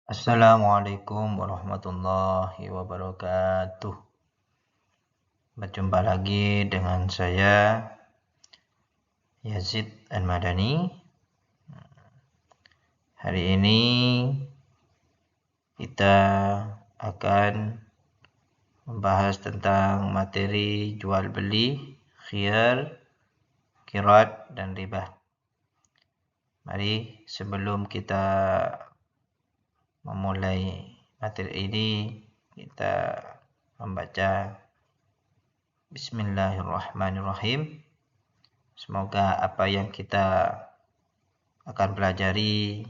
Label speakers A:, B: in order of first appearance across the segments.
A: Assalamualaikum warahmatullahi wabarakatuh. Berjumpa lagi dengan saya Yazid Al-Madani. Hari ini kita akan membahas tentang materi jual beli, khiyar, qirat, dan riba. Mari sebelum kita memulai materi ini, kita membaca Bismillahirrahmanirrahim. Semoga apa yang kita akan pelajari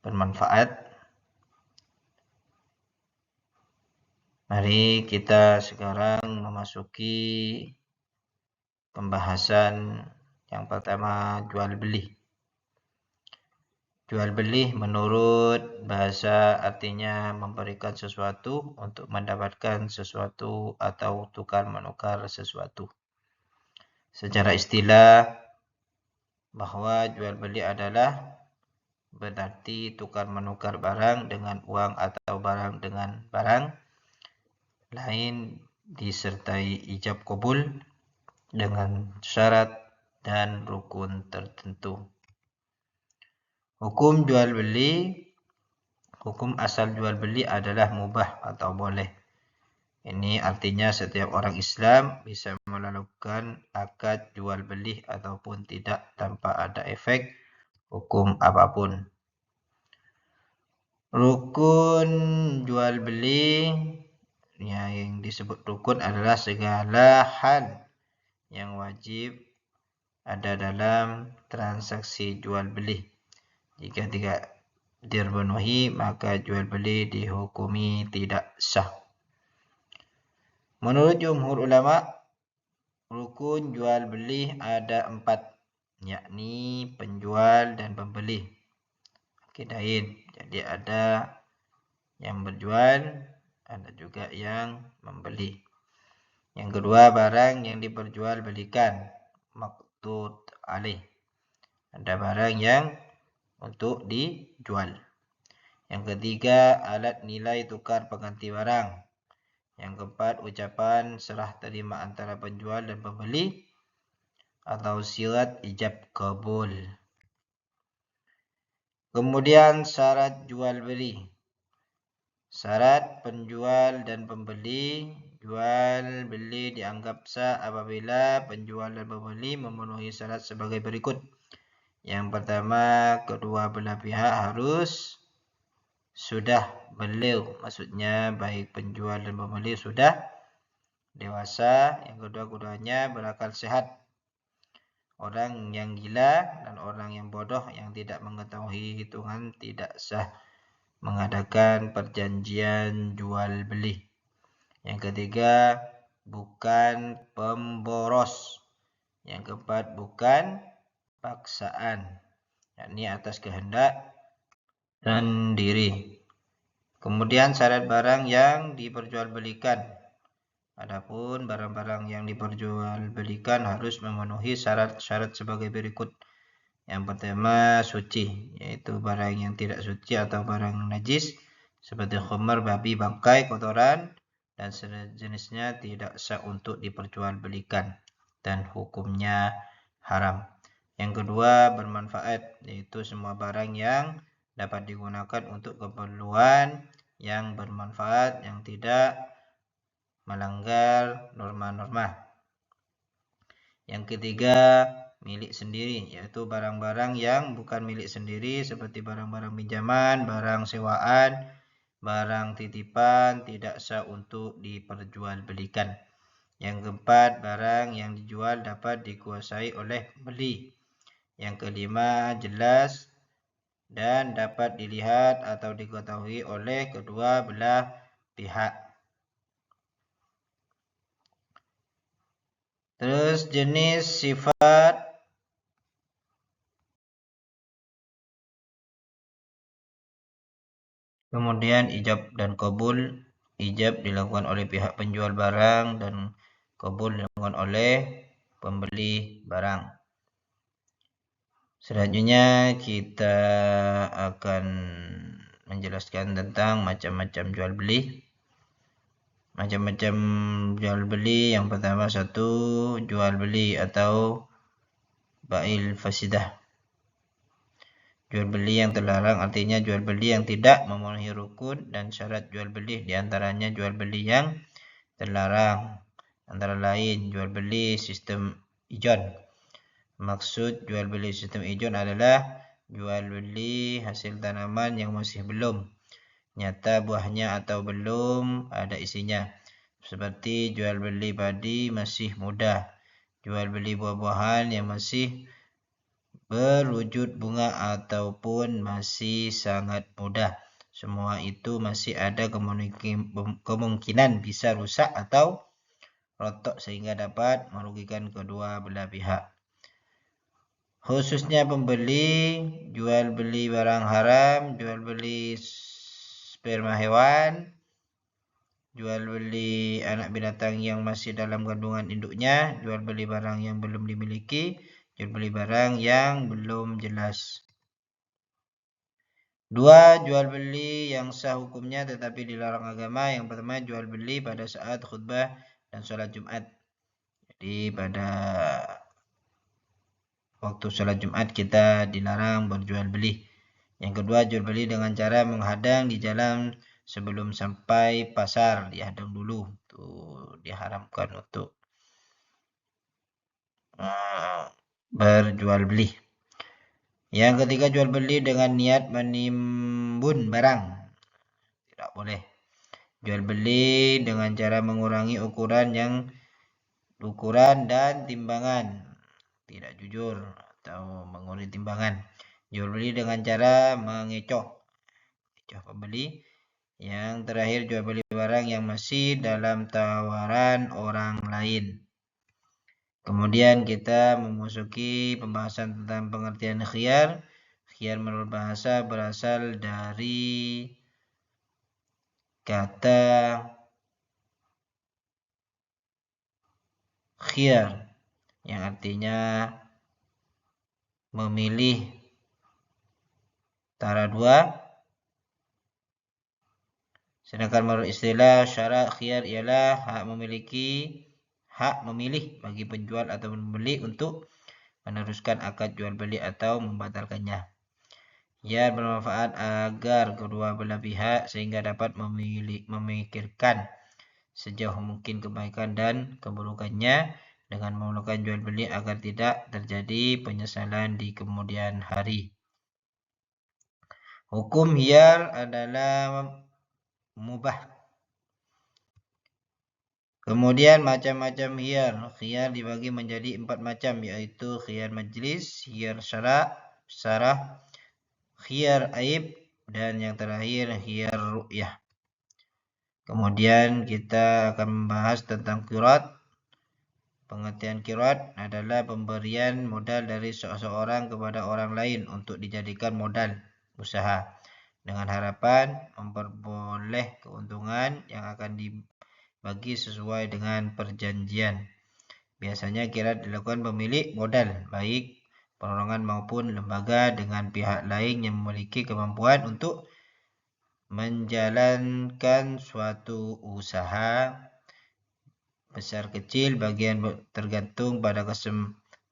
A: bermanfaat. Mari kita sekarang memasuki pembahasan yang pertama, jual beli. Jual beli menurut bahasa artinya memberikan sesuatu untuk mendapatkan sesuatu atau tukar menukar sesuatu. Secara istilah, bahwa jual beli adalah berarti tukar menukar barang dengan uang atau barang dengan barang lain disertai ijab qabul dengan syarat dan rukun tertentu. Hukum jual beli, hukum asal jual beli adalah mubah atau boleh. Ini artinya setiap orang Islam bisa melakukan akad jual beli ataupun tidak tanpa ada efek hukum apapun. Rukun jual beli yang disebut rukun adalah segala hal yang wajib ada dalam transaksi jual beli. Jika tidak terpenuhi, maka jual beli dihukumi tidak sah. Menurut jumhur ulama, rukun jual beli ada 4, yakni penjual dan pembeli. Akidain. Jadi ada yang berjual, ada juga yang membeli. Yang kedua, barang yang diperjualbelikan, maqtud alaih. Ada barang yang untuk dijual. Yang ketiga, alat nilai tukar pengganti barang. Yang keempat, ucapan serah terima antara penjual dan pembeli atau syarat ijab qabul. Kemudian syarat jual beli. Syarat penjual dan pembeli. Jual beli dianggap sah apabila penjual dan pembeli memenuhi syarat sebagai berikut. Yang pertama, kedua belah pihak harus sudah beliau, maksudnya baik penjual dan pembeli sudah dewasa. Yang kedua, keduanya berakal sehat. Orang yang gila dan orang yang bodoh yang tidak mengetahui hitungan tidak sah mengadakan perjanjian jual beli. Yang ketiga, bukan pemboros. Yang keempat, bukan paksaan, yakni atas kehendak dan diri. Kemudian syarat barang yang diperjualbelikan. Adapun barang-barang yang diperjualbelikan harus memenuhi syarat-syarat sebagai berikut. Yang pertama, suci, yaitu barang yang tidak suci atau barang najis seperti khamar, babi, bangkai, kotoran dan sejenisnya tidak sah untuk diperjualbelikan dan hukumnya haram. Yang kedua, bermanfaat, yaitu semua barang yang dapat digunakan untuk keperluan yang bermanfaat yang tidak melanggar norma-norma. Yang ketiga, milik sendiri, yaitu barang-barang yang bukan milik sendiri seperti barang-barang pinjaman, barang sewaan, barang titipan tidak sah untuk diperjualbelikan. Yang keempat, barang yang dijual dapat dikuasai oleh pembeli. Yang kelima, jelas dan dapat dilihat atau diketahui oleh kedua belah pihak. Terus jenis sifat kemudian ijab dan qabul. Ijab dilakukan oleh pihak penjual barang dan qabul dilakukan oleh pembeli barang. Selanjutnya kita akan menjelaskan tentang macam-macam jual beli. Macam-macam jual beli, yang pertama satu, jual beli atau bai'il fasidah. Jual beli yang terlarang artinya jual beli yang tidak memenuhi rukun dan syarat jual beli, diantaranya jual beli yang terlarang. Antara lain jual beli sistem ijon. Maksud jual beli sistem ijon adalah jual beli hasil tanaman yang masih belum nyata buahnya atau belum ada isinya. Seperti jual beli padi masih muda, jual beli buah-buahan yang masih berwujud bunga ataupun masih sangat muda. Semua itu masih ada kemungkinan bisa rusak atau rotok sehingga dapat merugikan kedua belah pihak. Khususnya pembeli, jual beli barang haram, jual beli sperma hewan, jual beli anak binatang yang masih dalam kandungan induknya, jual beli barang yang belum dimiliki, jual beli barang yang belum jelas. Dua, jual beli yang sah hukumnya tetapi dilarang agama. Yang pertama, jual beli pada saat khutbah dan sholat Jumat. Jadi pada waktu sholat Jumat kita dilarang berjual beli. Yang kedua, jual beli dengan cara menghadang di jalan sebelum sampai pasar, dihadang dulu. Itu diharamkan untuk berjual beli. Yang ketiga, jual beli dengan niat menimbun barang. Tidak boleh. Jual beli dengan cara mengurangi ukuran dan timbangan. Tidak jujur atau mengurangi timbangan. Jual beli dengan cara mengecoh pembeli. Yang terakhir, jual beli barang yang masih dalam tawaran orang lain. Kemudian kita memasuki pembahasan tentang pengertian khiyar. Khiyar menurut bahasa berasal dari kata khiyar yang artinya memilih antara dua. Sedangkan menurut istilah syarak, khiyar ialah hak memilih bagi penjual atau pembeli untuk meneruskan akad jual beli atau membatalkannya. Ia bermanfaat agar kedua belah pihak sehingga dapat memikirkan sejauh mungkin kebaikan dan keburukannya dengan melakukan jual beli agar tidak terjadi penyesalan di kemudian hari. Hukum khiyar adalah mubah. Kemudian macam-macam khiyar. Khiyar dibagi menjadi 4 macam, yaitu khiyar majlis, khiyar syarah, khiyar aib, dan yang terakhir khiyar ru'yah. Kemudian kita akan membahas tentang qirat. Pengertian qirat adalah pemberian modal dari seseorang kepada orang lain untuk dijadikan modal usaha dengan harapan memperoleh keuntungan yang akan dibagi sesuai dengan perjanjian. Biasanya qirat dilakukan pemilik modal, baik perorangan maupun lembaga, dengan pihak lain yang memiliki kemampuan untuk menjalankan suatu usaha. Besar kecil bagian tergantung pada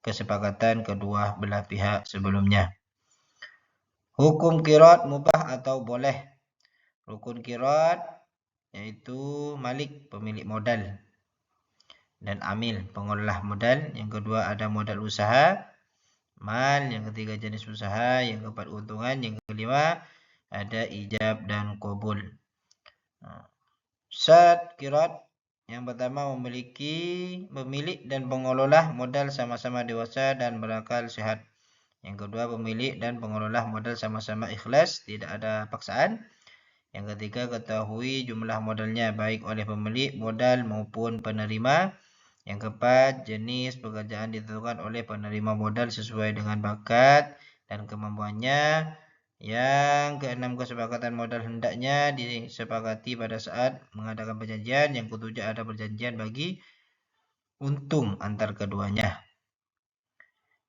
A: kesepakatan kedua belah pihak sebelumnya. Hukum qirat mubah atau boleh. Rukun qirat yaitu malik, pemilik modal, dan amil, pengolah modal. Yang kedua ada modal usaha, mal. Yang ketiga jenis usaha. Yang keempat keuntungan. Yang kelima ada ijab dan qabul. Syarat qirat yang pertama, pemilik dan pengelola modal sama-sama dewasa dan berakal sehat. Yang kedua, pemilik dan pengelola modal sama-sama ikhlas, tidak ada paksaan. Yang ketiga, ketahui jumlah modalnya baik oleh pemilik modal maupun penerima. Yang keempat, jenis pekerjaan ditentukan oleh penerima modal sesuai dengan bakat dan kemampuannya. Yang keenam, kesepakatan modal hendaknya disepakati pada saat mengadakan perjanjian. Yang ketujuh, ada perjanjian bagi untung antar keduanya.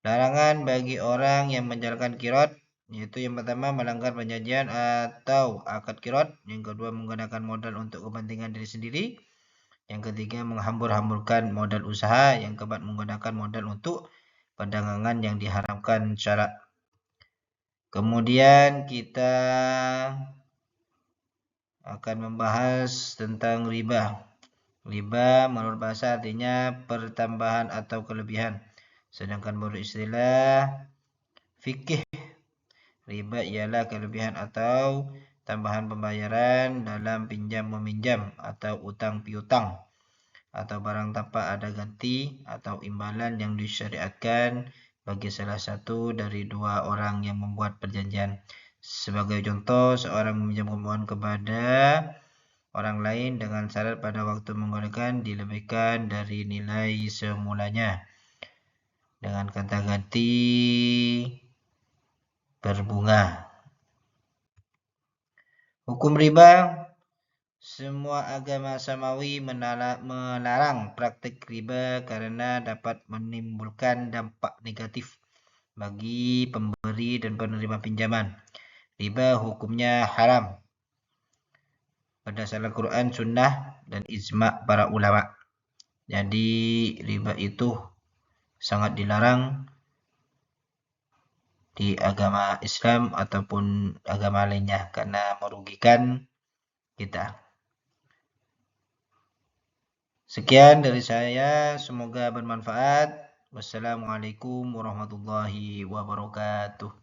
A: Larangan bagi orang yang menjalankan qirat Yaitu yang pertama melanggar perjanjian atau akad qiraat, yang kedua menggunakan modal untuk kepentingan diri sendiri, yang ketiga menghambur-hamburkan modal usaha, yang keempat menggunakan modal untuk perdagangan yang diharamkan syarak. Kemudian kita akan membahas tentang riba. Riba menurut bahasa artinya pertambahan atau kelebihan. Sedangkan menurut istilah fikih, riba ialah kelebihan atau tambahan pembayaran dalam pinjam meminjam atau utang piutang, atau barang tanpa ada ganti atau imbalan yang disyariatkan bagi salah satu dari dua orang yang membuat perjanjian. Sebagai contoh, seorang meminjamkan uang kepada orang lain dengan syarat pada waktu menggunakan dilebihkan dari nilai semulanya dengan kata ganti berbunga. Hukum riba. Semua agama samawi melarang praktik riba karena dapat menimbulkan dampak negatif bagi pemberi dan penerima pinjaman. Riba hukumnya haram berdasarkan Quran, Sunnah, dan ijma' para ulama. Jadi riba itu sangat dilarang di agama Islam ataupun agama lainnya karena merugikan kita. Sekian dari saya, semoga bermanfaat. Wassalamualaikum warahmatullahi wabarakatuh.